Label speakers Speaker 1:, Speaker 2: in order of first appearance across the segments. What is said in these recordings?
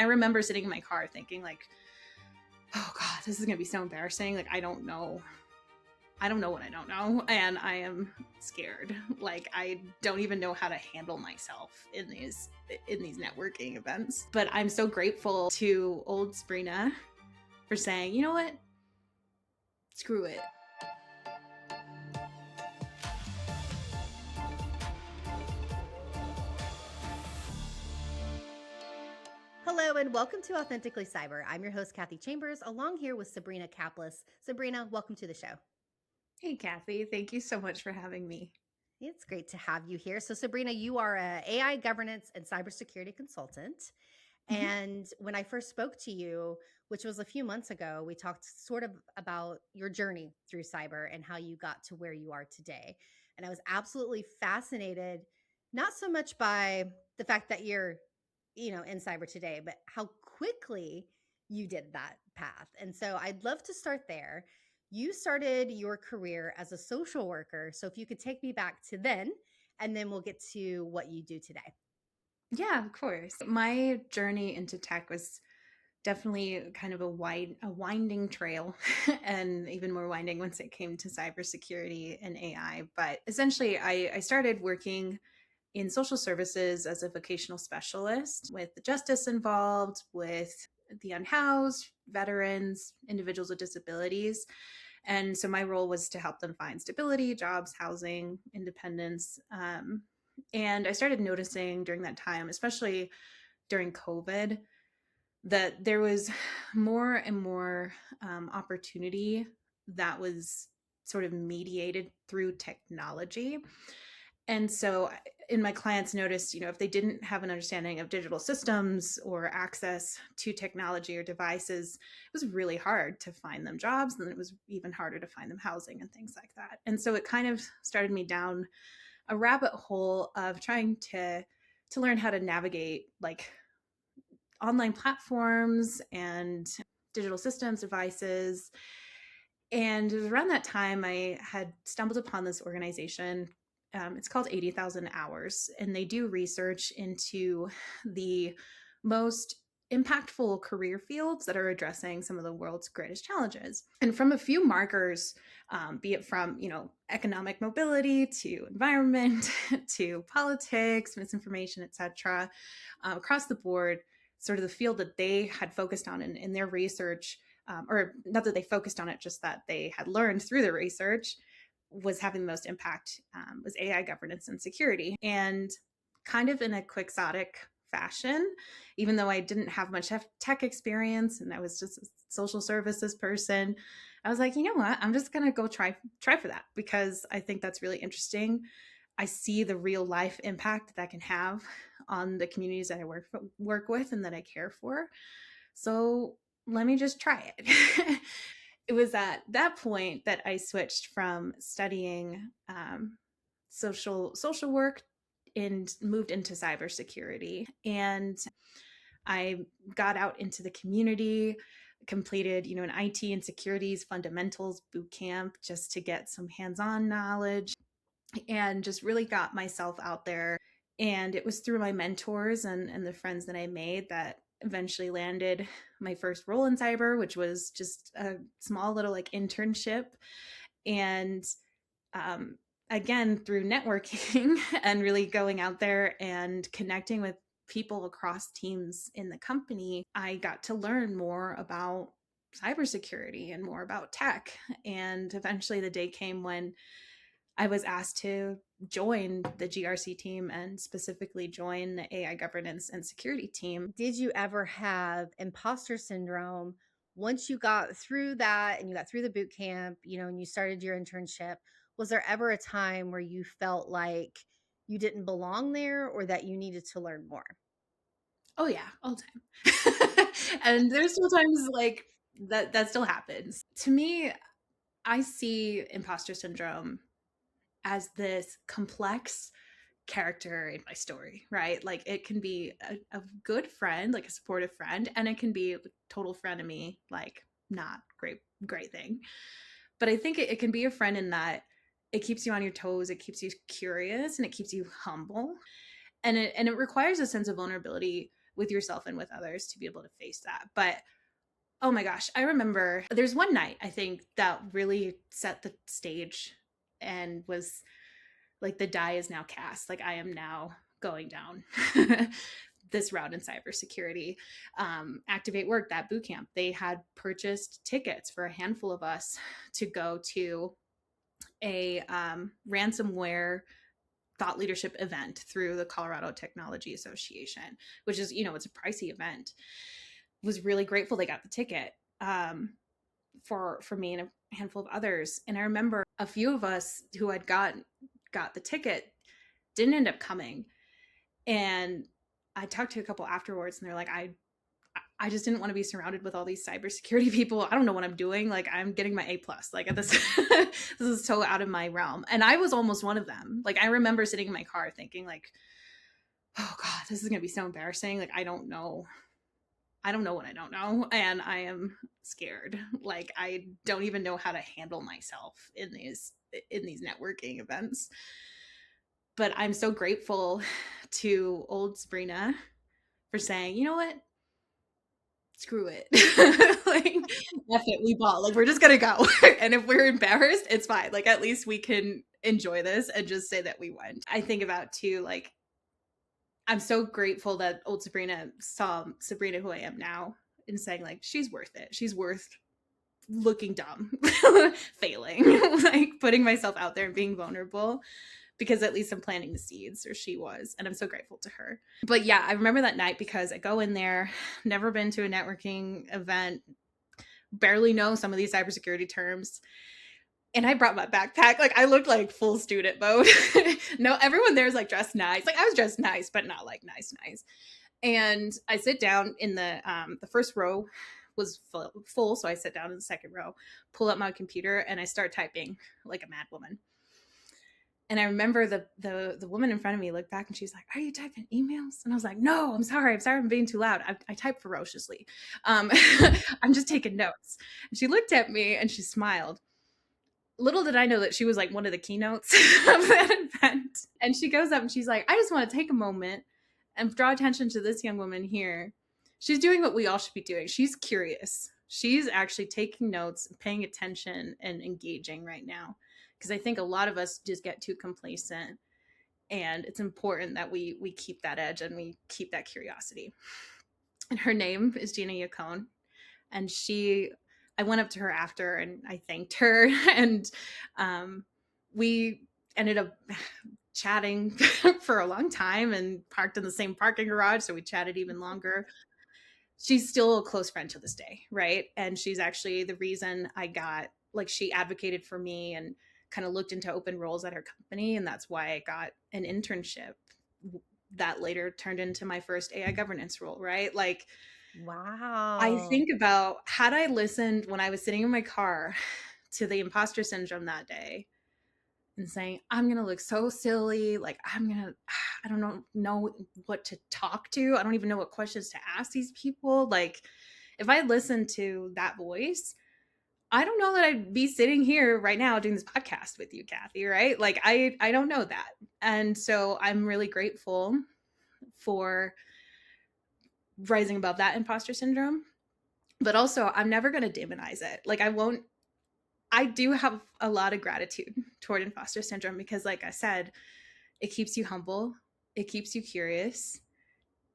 Speaker 1: I remember sitting in my car thinking like, oh God, this is going to be so embarrassing. Like, I don't know what I don't know. And I am scared. Like, I don't even know how to handle myself in these networking events. But I'm so grateful to old Sabrina for saying, you know what? Screw it.
Speaker 2: Hello and welcome to Authentically Cyber. I'm your host, Kathy Chambers, along here with Sabrina Caplis. Sabrina, welcome to the show.
Speaker 1: Hey, Kathy. Thank you so much for having me.
Speaker 2: It's great to have you here. So, Sabrina, you are an AI governance and cybersecurity consultant. And when I first spoke to you, which was a few months ago, we talked sort of about your journey through cyber and how you got to where you are today. And I was absolutely fascinated, not so much by the fact that you're, in cyber today, but how quickly you did that path. And so I'd love to start there. You started your career as a social worker. So if you could take me back to then, and then we'll get to what you do today.
Speaker 1: Yeah, of course. My journey into tech was definitely kind of a winding trail and even more winding once it came to cybersecurity and AI. But essentially, I started working in social services as a vocational specialist with the justice involved, with the unhoused, veterans, individuals with disabilities. And so my role was to help them find stability, jobs, housing, independence. And I started noticing during that time, especially during COVID, that there was more and more opportunity that was sort of mediated through technology. And so in my clients noticed, if they didn't have an understanding of digital systems or access to technology or devices, it was really hard to find them jobs. And it was even harder to find them housing and things like that. And so it kind of started me down a rabbit hole of trying to learn how to navigate like online platforms and digital systems, devices. And it was around that time I had stumbled upon this organization. It's called 80,000 Hours, and they do research into the most impactful career fields that are addressing some of the world's greatest challenges. And from a few markers, be it from, economic mobility to environment to politics, misinformation, etc., across the board, sort of the field that they had focused on in their research, or not that they focused on it, just that they had learned through the research, was having the most impact, was AI governance and security. And kind of in a quixotic fashion, even though I didn't have much tech experience and I was just a social services person, I was like, you know what, I'm just gonna go try for that, because I think that's really interesting. I see the real life impact that can have on the communities that I work with and that I care for. So let me just try it. It was at that point that I switched from studying social work and moved into cybersecurity. And I got out into the community, completed, an IT and securities fundamentals bootcamp just to get some hands-on knowledge, and just really got myself out there. And it was through my mentors and the friends that I made that eventually landed my first role in cyber, which was just a small little like internship. And again, through networking and really going out there and connecting with people across teams in the company, I got to learn more about cybersecurity and more about tech. And eventually the day came when I was asked to join the GRC team and specifically join the AI governance and security team.
Speaker 2: Did you ever have imposter syndrome once you got through that and you got through the boot camp, and you started your internship? Was there ever a time where you felt like you didn't belong there or that you needed to learn more?
Speaker 1: Oh yeah, all the time. And there's still times like that still happens. To me, I see imposter syndrome as this complex character in my story, right? Like it can be a good friend, like a supportive friend, and it can be a total frenemy, like not great thing. But I think it can be a friend in that it keeps you on your toes, it keeps you curious, and it keeps you humble. And it requires a sense of vulnerability with yourself and with others to be able to face that. But oh my gosh, I remember there's one night I think that really set the stage and was like the die is now cast. Like I am now going down this route in cybersecurity. Activate Work, that bootcamp, they had purchased tickets for a handful of us to go to a ransomware thought leadership event through the Colorado Technology Association, which is, it's a pricey event. Was really grateful they got the ticket for me and a handful of others. And I remember a few of us who had got the ticket didn't end up coming. And I talked to a couple afterwards, and they're like, I just didn't want to be surrounded with all these cybersecurity people. I don't know what I'm doing. Like I'm getting my A+. Like this, this is so out of my realm. And I was almost one of them. Like I remember sitting in my car thinking like, oh God, this is going to be so embarrassing. Like I don't know what I don't know. And I am scared. Like I don't even know how to handle myself in these networking events. But I'm so grateful to old Sabrina for saying, you know what? Screw it. Like, F it, we bought. Like, we're just gonna go. And if we're embarrassed, it's fine. Like, at least we can enjoy this and just say that we went. I think about too, like, I'm so grateful that old Sabrina saw Sabrina who I am now and saying, like, she's worth it. She's worth looking dumb, failing, like putting myself out there and being vulnerable, because at least I'm planting the seeds, or she was, and I'm so grateful to her. But yeah, I remember that night because I go in there, never been to a networking event, barely know some of these cybersecurity terms. And I brought my backpack. Like I looked like full student mode. No, everyone there is like dressed nice. Like I was dressed nice, but not like nice. And I sit down in the first row was full. So I sit down in the second row, pull up my computer, and I start typing like a mad woman. And I remember the woman in front of me looked back and she's like, "Are you typing emails?" And I was like, "No, I'm sorry. I'm being too loud. I type ferociously. I'm just taking notes." And she looked at me and she smiled. Little did I know that she was like one of the keynotes of that event. And she goes up and she's like, "I just want to take a moment and draw attention to this young woman here. She's doing what we all should be doing. She's curious. She's actually taking notes, paying attention, and engaging right now." Because I think a lot of us just get too complacent, and it's important that we keep that edge and we keep that curiosity. And her name is Gina Yacone. And I went up to her after and I thanked her. And we ended up chatting for a long time and parked in the same parking garage. So we chatted even longer. She's still a close friend to this day, right? And she's actually the reason she advocated for me and kind of looked into open roles at her company. And that's why I got an internship that later turned into my first AI governance role, right? Like,
Speaker 2: wow.
Speaker 1: I think about, had I listened when I was sitting in my car to the imposter syndrome that day and saying, I'm going to look so silly. Like, I don't know what to talk to. I don't even know what questions to ask these people. Like, if I listened to that voice, I don't know that I'd be sitting here right now doing this podcast with you, Kathy, right? Like, I don't know that. And so I'm really grateful for rising above that imposter syndrome. But also, I'm never going to demonize it. Like, I do have a lot of gratitude toward imposter syndrome because, like I said, it keeps you humble, it keeps you curious,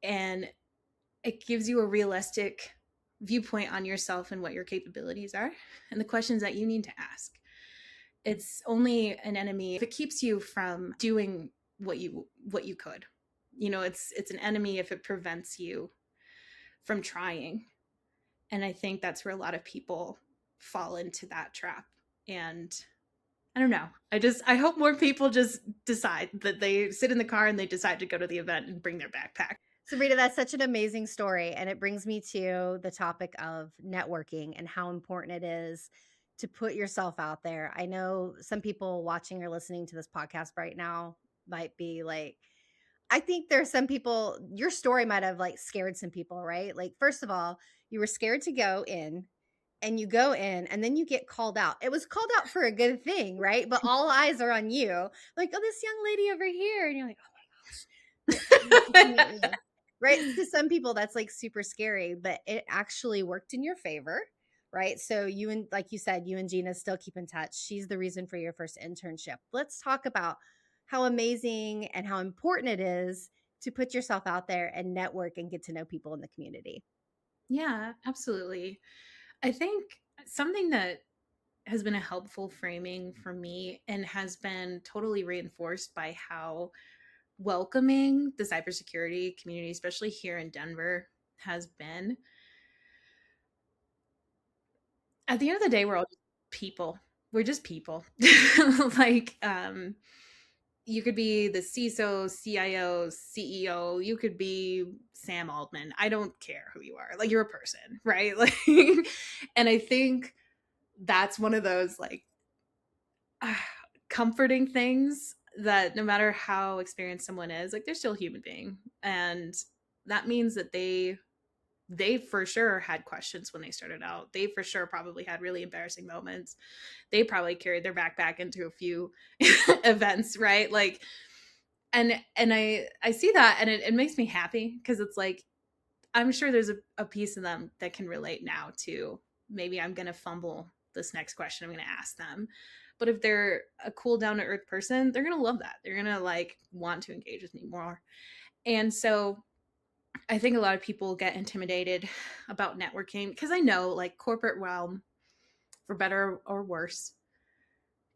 Speaker 1: and it gives you a realistic viewpoint on yourself and what your capabilities are and the questions that you need to ask. It's only an enemy if it keeps you from doing what you could. It's an enemy if it prevents you from trying. And I think that's where a lot of people fall into that trap. And I don't know. I hope more people just decide that they sit in the car and they decide to go to the event and bring their backpack.
Speaker 2: Sabrina, that's such an amazing story. And it brings me to the topic of networking and how important it is to put yourself out there. I know some people watching or listening to this podcast right now might be like, I think there's some people, your story might have like scared some people, right? Like, first of all, you were scared to go in, and you go in and then you get called out. It was called out for a good thing, right? But all eyes are on you. Like, oh, this young lady over here. And you're like, oh my gosh. Right? To some people, that's like super scary, but it actually worked in your favor, right? So you and like you said, you and Gina still keep in touch. She's the reason for your first internship. Let's talk about how amazing and how important it is to put yourself out there and network and get to know people in the community.
Speaker 1: Yeah, absolutely. I think something that has been a helpful framing for me and has been totally reinforced by how welcoming the cybersecurity community, especially here in Denver, has been. At the end of the day, we're all just people. We're just people. like, you could be the CISO, CIO, CEO. You could be Sam Altman. I don't care who you are. Like, you're a person, right? Like, and I think that's one of those like comforting things that no matter how experienced someone is, like they're still a human being, and that means that they for sure had questions when they started out. They for sure probably had really embarrassing moments. They probably carried their backpack into a few events, right? Like, and I see that, and it makes me happy because it's like I'm sure there's a piece of them that can relate now to maybe I'm gonna fumble this next question I'm gonna ask them. But if they're a cool down to earth person, they're gonna love that. They're gonna like want to engage with me more. And so I think a lot of people get intimidated about networking because I know like corporate realm, for better or worse,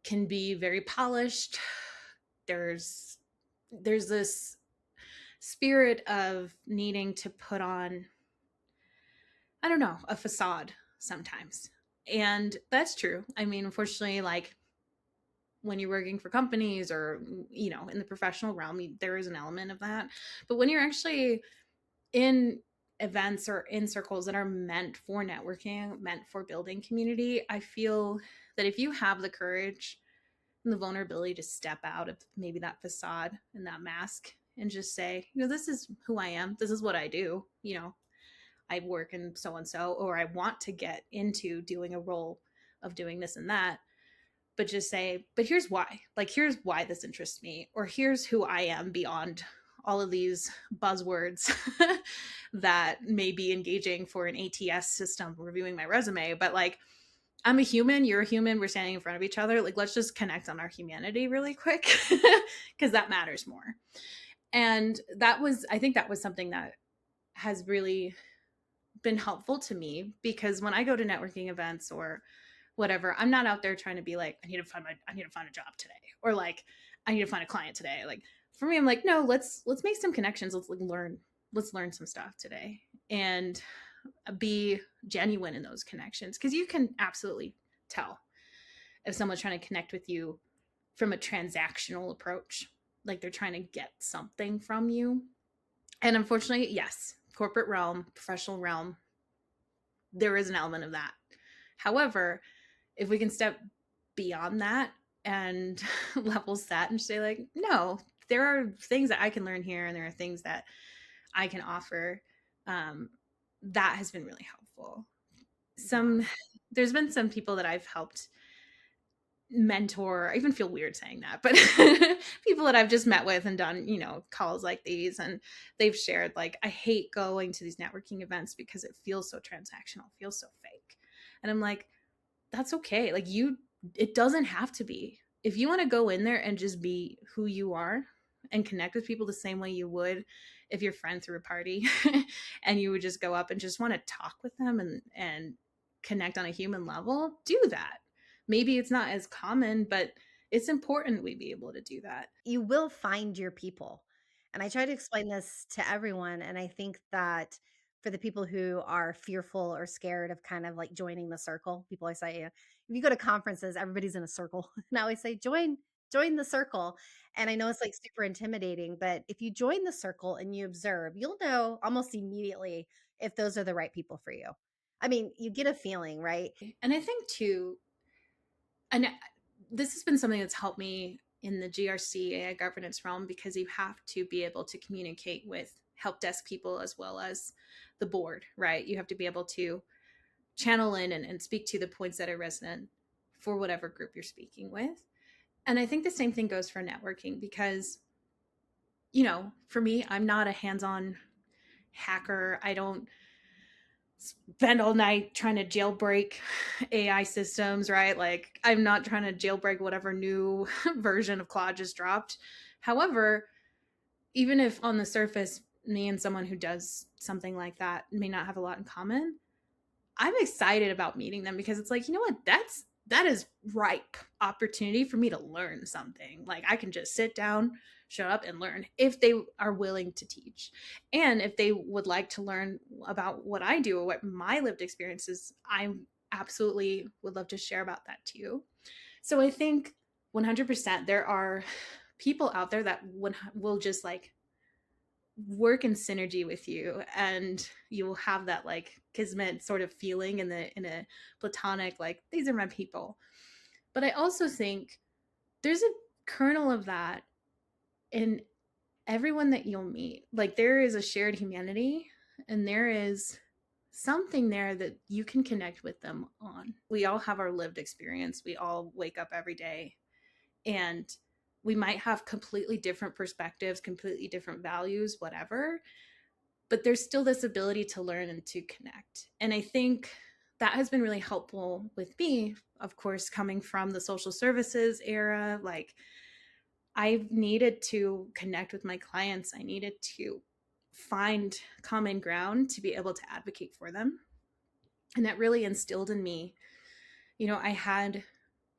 Speaker 1: can be very polished. There's there's this spirit of needing to put on, I don't know, a facade sometimes. And that's true. I mean, unfortunately, like when you're working for companies or, in the professional realm, there is an element of that. But when you're actually in events or in circles that are meant for networking, meant for building community, I feel that if you have the courage and the vulnerability to step out of maybe that facade and that mask and just say, this is who I am, this is what I do, I work in so and so, or I want to get into doing a role of doing this and that, but just say, but here's why. Like, here's why this interests me, or here's who I am beyond all of these buzzwords that may be engaging for an ATS system reviewing my resume. But like, I'm a human, you're a human, we're standing in front of each other. Like, let's just connect on our humanity really quick because that matters more. And I think that was something that has really been helpful to me because when I go to networking events or whatever, I'm not out there trying to be like, I need to find a job today, or like, I need to find a client today. Like for me, I'm like, no, let's make some connections. Let's learn some stuff today and be genuine in those connections because you can absolutely tell if someone's trying to connect with you from a transactional approach, like they're trying to get something from you. And unfortunately, yes, corporate realm, professional realm, there is an element of that. However, if we can step beyond that and level set and say like, no, there are things that I can learn here and there are things that I can offer, um, that has been really helpful.
Speaker 2: Yeah.
Speaker 1: Some There's been some people that I've helped mentor. I even feel weird saying that, but people that I've just met with and done, calls like these, and they've shared like, I hate going to these networking events because it feels so transactional, it feels so fake. And I'm like, that's okay. Like it doesn't have to be. If you want to go in there and just be who you are and connect with people the same way you would if your friend threw a party and you would just go up and just want to talk with them and connect on a human level, do that. Maybe it's not as common, but it's important we be able to do that.
Speaker 2: You will find your people. And I try to explain this to everyone. And I think that for the people who are fearful or scared of kind of like joining the circle, people always say, if you go to conferences, everybody's in a circle. And I always say, join the circle. And I know it's like super intimidating, but if you join the circle and you observe, you'll know almost immediately if those are the right people for you. I mean, you get a feeling, right?
Speaker 1: And I think too, and this has been something that's helped me in the GRC AI governance realm because you have to be able to communicate with help desk people as well as the board, right? You have to be able to channel in and speak to the points that are resonant for whatever group you're speaking with. And I think the same thing goes for networking because, for me, I'm not a hands on hacker. I don't spend all night trying to jailbreak AI systems, right? Like I'm not trying to jailbreak whatever new version of Claude just dropped. However, even if on the surface, me and someone who does something like that may not have a lot in common, I'm excited about meeting them because it's like, you know what? That is ripe opportunity for me to learn something. Like I can just sit down, shut up and learn if they are willing to teach. And if they would like to learn about what I do or what my lived experiences, I absolutely would love to share about that too. So I think 100% there are people out there that will just like work in synergy with you, and you will have that like kismet sort of feeling in a platonic, like these are my people. But I also think there's a kernel of that in everyone that you'll meet. Like there is a shared humanity, and there is something there that you can connect with them on. We all have our lived experience. We all wake up every day, and we might have completely different perspectives, completely different values, whatever, but there's still this ability to learn and to connect. And I think that has been really helpful with me, of course, coming from the social services era. Like I've needed to connect with my clients. I needed to find common ground to be able to advocate for them. And that really instilled in me, you know, I had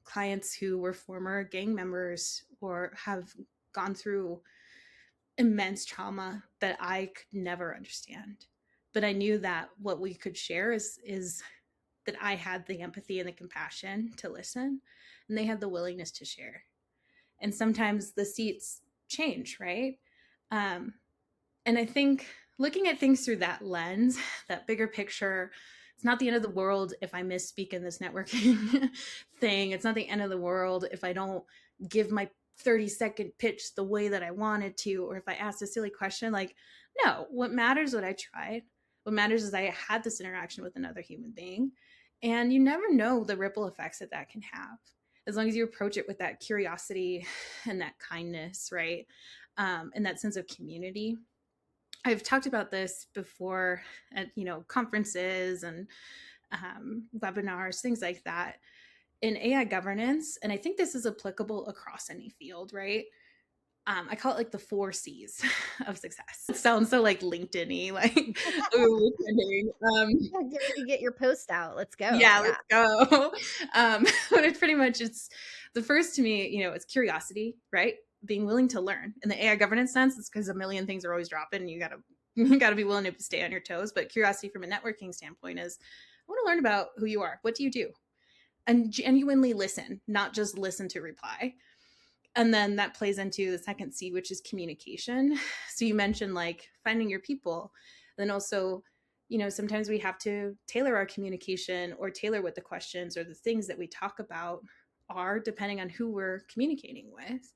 Speaker 1: clients who were former gang members or have gone through immense trauma that I could never understand. But I knew that what we could share is that I had the empathy and the compassion to listen, and they had the willingness to share. And sometimes the seats change, right? Um, and I think looking at things through that lens, that bigger picture, it's not the end of the world if I misspeak in this networking thing. It's not the end of the world if I don't give my 30-second pitch the way that I wanted to, or if I asked a silly question. Like, no, what matters is what I tried. What matters is I had this interaction with another human being. And you never know the ripple effects that that can have as long as you approach it with that curiosity and that kindness, right? And that sense of community. I've talked about this before at conferences and webinars, things like that in AI governance, and I think this is applicable across any field, right? I call it like the 4 C's of success. It sounds so like LinkedIn-y, like ooh,
Speaker 2: Yeah, get ready to get your post out. Let's go.
Speaker 1: yeah,
Speaker 2: Yeah.
Speaker 1: let's go. But it pretty much it's the first to me, it's curiosity, right? Being willing to learn. In the AI governance sense, it's because a million things are always dropping. And you gotta be willing to stay on your toes. But curiosity from a networking standpoint is, I want to learn about who you are. What do you do? And genuinely listen, not just listen to reply. And then that plays into the second C, which is communication. So you mentioned like finding your people. Then also, sometimes we have to tailor our communication or tailor what the questions or the things that we talk about are depending on who we're communicating with.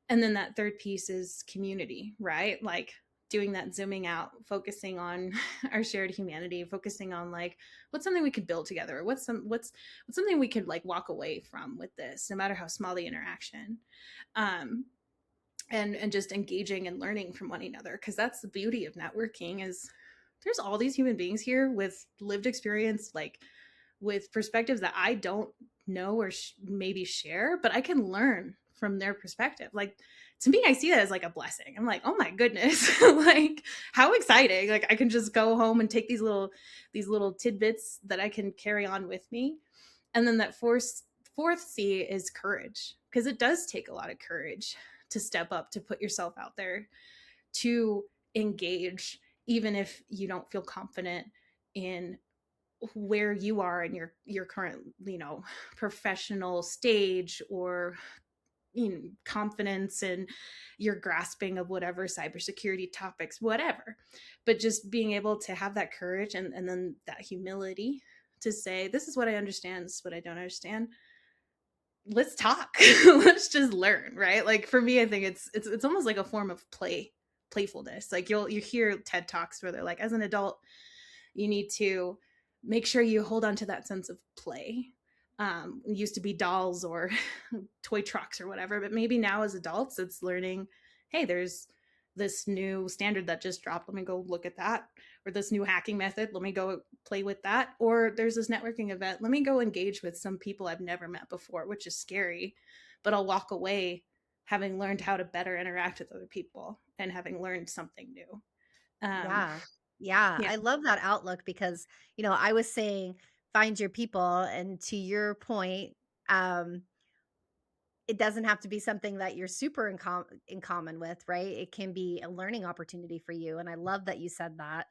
Speaker 1: And then that third piece is community, right? Like doing that zooming out, focusing on our shared humanity, focusing on like what's something we could build together, what's something we could like walk away from with this, no matter how small the interaction. Um, and just engaging and learning from one another, because that's the beauty of networking is there's all these human beings here with lived experience, like with perspectives that I don't know or maybe share, but I can learn from their perspective. Like to me, I see that as like a blessing. I'm like, oh my goodness, like how exciting! Like I can just go home and take these little tidbits that I can carry on with me. And then that fourth C is courage, because it does take a lot of courage to step up, to put yourself out there, to engage, even if you don't feel confident in where you are in your current professional stage, or confidence in your grasping of whatever cybersecurity topics, whatever. But just being able to have that courage, and then that humility to say, this is what I understand, this is what I don't understand, let's talk. Let's just learn, right? Like for me, I think it's almost like a form of playfulness. Like you hear TED Talks where they're like, as an adult, you need to make sure you hold on to that sense of play. It used to be dolls or toy trucks or whatever, but maybe now as adults, it's learning, hey, there's this new standard that just dropped. Let me go look at that. Or this new hacking method. Let me go play with that. Or there's this networking event. Let me go engage with some people I've never met before, which is scary. But I'll walk away having learned how to better interact with other people and having learned something new. Um,
Speaker 2: Yeah. Yeah.
Speaker 1: yeah.
Speaker 2: I love that outlook because, I was saying find your people. And to your point, um, it doesn't have to be something that you're super in common with, right? It can be a learning opportunity for you. And I love that you said that.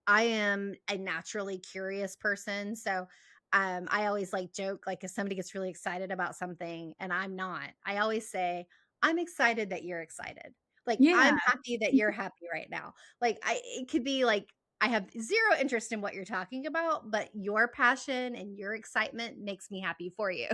Speaker 2: I am a naturally curious person. So I always like joke, like if somebody gets really excited about something and I'm not, I always say, I'm excited that you're excited. Like
Speaker 1: Yeah.
Speaker 2: I'm happy that you're happy right now. Like it could be like, I have zero interest in what you're talking about, but your passion and your excitement makes me happy for you.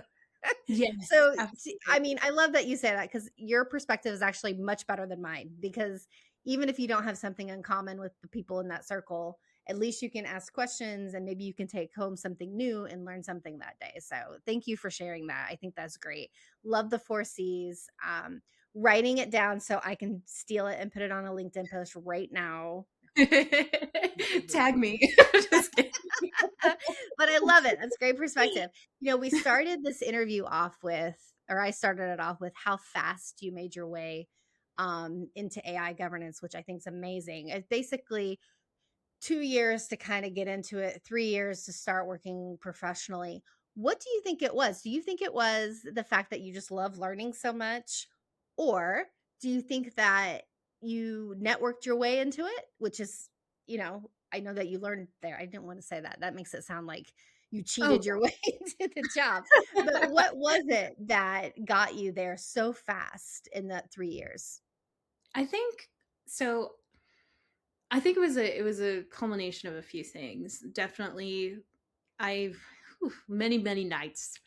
Speaker 1: Yes,
Speaker 2: So, I
Speaker 1: absolutely.
Speaker 2: mean, I love that you say that because your perspective is actually much better than mine. Because even if you don't have something in common with the people in that circle, at least you can ask questions and maybe you can take home something new and learn something that day. So, thank you for sharing that. I think that's great. Love the 4 C's. Writing it down so I can steal it and put it on a LinkedIn post right now.
Speaker 1: Tag me. Just kidding.
Speaker 2: But I love it. That's great perspective. We started this interview off with, or I started it off with how fast you made your way into AI governance, which I think is amazing. It's basically 2 years to kind of get into it, 3 years to start working professionally. What do you think it was? Do you think it was the fact that you just love learning so much? Or do you think that you networked your way into it, which is, I know that you learned there. I didn't want to say that. That makes it sound like you
Speaker 1: Oh,
Speaker 2: cheated your way into the job. But
Speaker 1: yeah.
Speaker 2: what was it that got you there so fast in that 3 years?
Speaker 1: I think so. I think it was a culmination of a few things. Definitely, I've many nights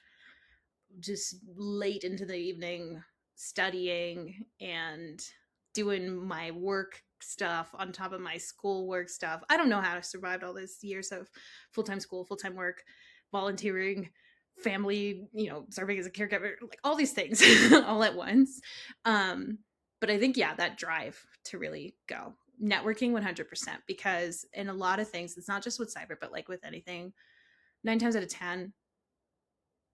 Speaker 1: just late into the evening studying and doing my work stuff on top of my school work stuff. I don't know how to survive all these years of full-time school, full-time work, volunteering, family, serving as a caregiver, like all these things all at once. Um, but I think, yeah, that drive to really go networking 100%, because in a lot of things, it's not just with cyber, but like with anything, 9 times out of 10,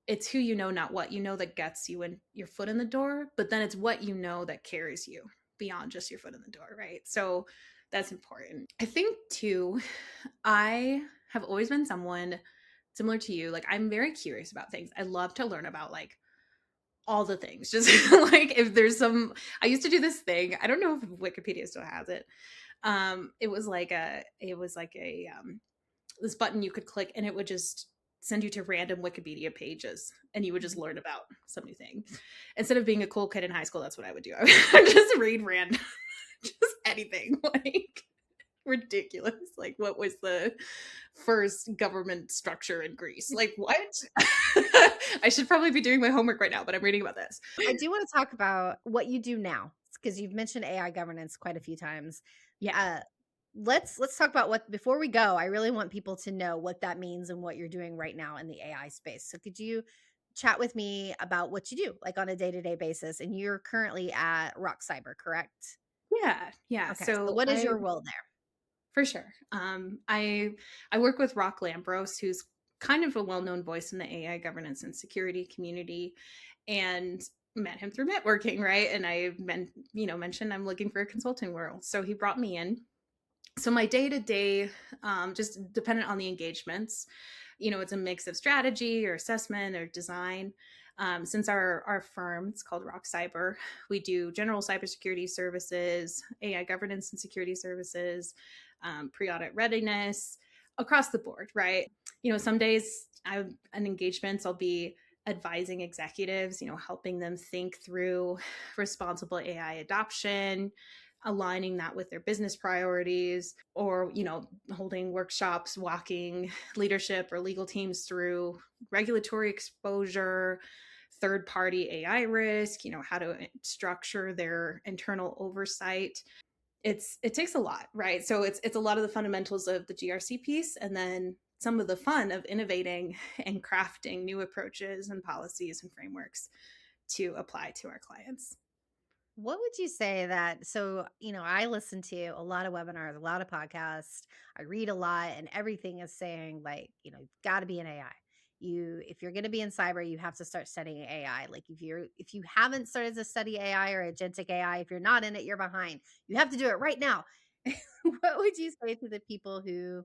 Speaker 1: it's who you know, not what you know, that gets you in your foot in the door, but then it's what you know that carries you beyond just your foot in the door, right? So that's important. I think too, I have always been someone similar to you. Like, I'm very curious about things. I love to learn about like all the things. Just like if there's some, I used to do this thing. I don't know if Wikipedia still has it. It was like a this button you could click and it would just send you to random Wikipedia pages and you would just learn about some new thing. Instead of being a cool kid in high school, that's what I would do. I would just read random, just anything, like ridiculous. Like, what was the first government structure in Greece? Like, what? I should probably be doing my homework right now, but I'm reading about this.
Speaker 2: I do want to talk about what you do now because you've mentioned AI governance quite a few times.
Speaker 1: Yeah.
Speaker 2: Uh, let's talk about what before we go. I really want people to know what that means and what you're doing right now in the AI space. So could you chat with me about what you do like on a day-to-day basis? And you're currently at Rock Cyber, correct?
Speaker 1: Yeah. Yeah.
Speaker 2: Okay. So
Speaker 1: So
Speaker 2: what is
Speaker 1: I
Speaker 2: your role there?
Speaker 1: For sure. I work with Rock Lambros, who's kind of a well-known voice in the AI governance and security community, and met him through networking, right? And mentioned I'm looking for a consulting role, so he brought me in. So my day to day, just dependent on the engagements, it's a mix of strategy or assessment or design. Since our firm, it's called Rock Cyber, we do general cybersecurity services, AI governance and security services, pre-audit readiness across the board, right? Some days in engagements, I'll be advising executives, helping them think through responsible AI adoption, aligning that with their business priorities, or holding workshops, walking leadership or legal teams through regulatory exposure, third party AI risk, how to structure their internal oversight. It takes a lot, right? So it's a lot of the fundamentals of the GRC piece, and then some of the fun of innovating and crafting new approaches and policies and frameworks to apply to our clients.
Speaker 2: What would you say that I listen to a lot of webinars, a lot of podcasts, I read a lot, and everything is saying like, you've got to be in AI. If you're going to be in cyber, you have to start studying AI. Like if you haven't started to study AI or agentic AI, if you're not in it, you're behind. You have to do it right now. What would you say to the people who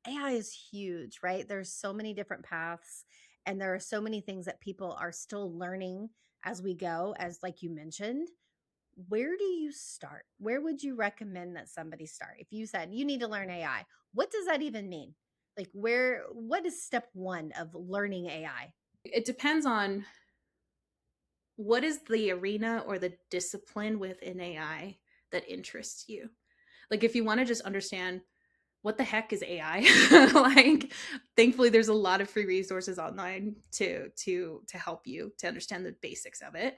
Speaker 2: AI is huge, right? There's so many different paths and there are so many things that people are still learning as we go, as like you mentioned. Where do you start? Where would you recommend that somebody start? If you said you need to learn AI, what does that even mean? Like what is step 1 of learning AI?
Speaker 1: It depends on what is the arena or the discipline within AI that interests you. Like if you want to just understand what the heck is AI? Like thankfully there's a lot of free resources online to help you to understand the basics of it.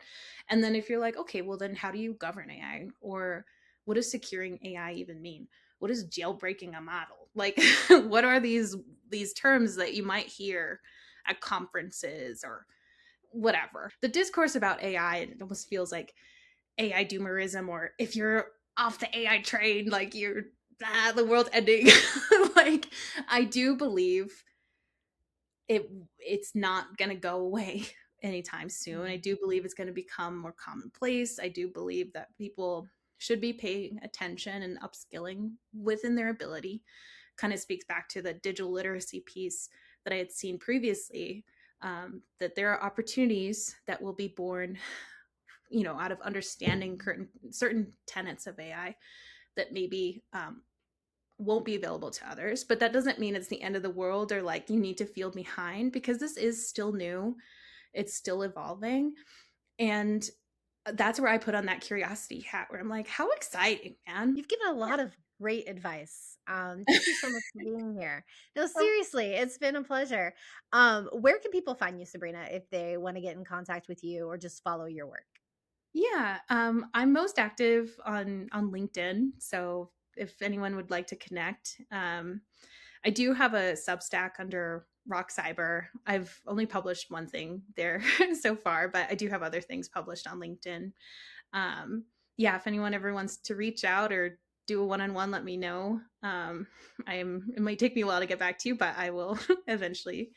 Speaker 1: And then if you're like, okay, well then how do you govern AI? Or what does securing AI even mean? What is jailbreaking a model? Like what are these terms that you might hear at conferences or whatever. The discourse about AI, it almost feels like AI doomerism, or if you're off the AI train, like you're the world's ending. Like I do believe it's not gonna go away anytime soon. I
Speaker 2: Mhm.
Speaker 1: do believe it's gonna become more commonplace. I do believe that people should be paying attention and upskilling within their ability. Kind of speaks back to the digital literacy piece that I had seen previously. That there are opportunities that will be born, out of understanding certain tenets of AI that maybe won't be available to others. But that doesn't mean it's the end of the world or like you need to feel behind, because this is still new, it's still evolving. And that's where I put on that curiosity hat, where I'm like, how exciting, man.
Speaker 2: You've given a lot of great advice. Thank you so much for being here. No, seriously, it's been a pleasure. Where can people find you, Sabrina, if they want to get in contact with you or just follow your work?
Speaker 1: Yeah, I'm most active on LinkedIn. So if anyone would like to connect, I do have a Substack under Rock Cyber. I've only published one thing there so far, but I do have other things published on LinkedIn. Um, yeah, if anyone ever wants to reach out or do a one-on-one, let me know. It might take me a while to get back to you, but I will eventually.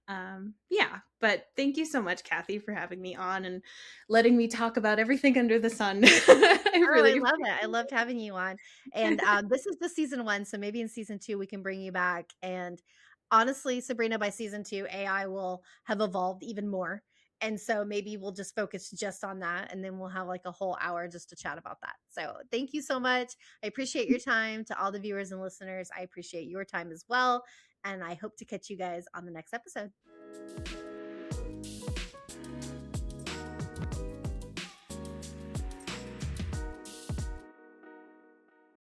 Speaker 1: Yeah, but thank you so much, Kathy, for having me on and letting me talk about everything under the sun. I
Speaker 2: Oh, I
Speaker 1: really
Speaker 2: love it. I
Speaker 1: appreciate
Speaker 2: loved having you on. And this is the season 1, so maybe in season 2 we can bring you back. And honestly, Sabrina, by season 2, AI will have evolved even more. And so maybe we'll just focus just on that, and then we'll have like a whole hour just to chat about that. So thank you so much. I appreciate your time. To all the viewers and listeners, I appreciate your time as well. And I hope to catch you guys on the next episode.